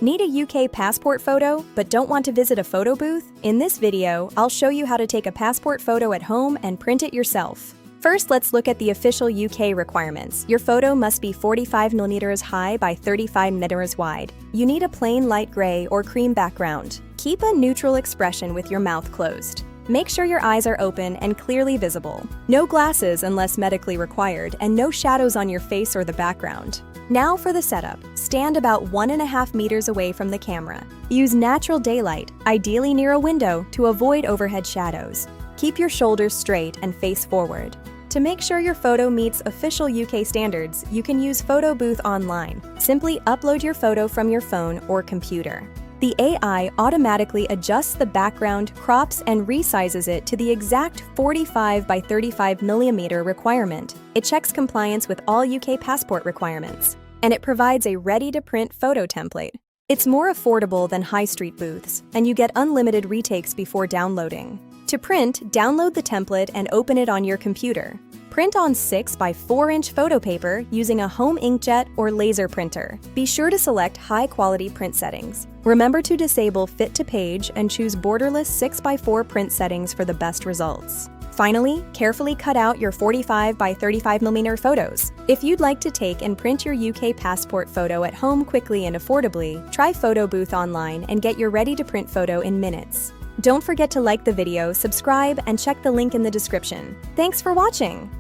Need a UK passport photo, but don't want to visit a photo booth? In this video, I'll show you how to take a passport photo at home and print it yourself. First, let's look at the official UK requirements. Your photo must be 45mm high by 35mm wide. You need a plain light gray or cream background. Keep a neutral expression with your mouth closed. Make sure your eyes are open and clearly visible. No glasses unless medically required, and no shadows on your face or the background. Now for the setup. Stand about 1.5 meters away from the camera. Use natural daylight, ideally near a window, to avoid overhead shadows. Keep your shoulders straight and face forward. To make sure your photo meets official UK standards, you can use Photobooth online. Simply upload your photo from your phone or computer. The AI automatically adjusts the background, crops, and resizes it to the exact 45 by 35mm requirement. It checks compliance with all UK passport requirements, and it provides a ready-to-print photo template. It's more affordable than high street booths, and you get unlimited retakes before downloading. To print, download the template and open it on your computer. Print on 6 by 4-inch photo paper using a home inkjet or laser printer. Be sure to select high-quality print settings. Remember to disable Fit to Page and choose borderless 6 by 4 print settings for the best results. Finally, carefully cut out your 45 by 35mm photos. If you'd like to take and print your UK passport photo at home quickly and affordably, try Photobooth online and get your ready-to-print photo in minutes. Don't forget to like the video, subscribe, and check the link in the description. Thanks for watching!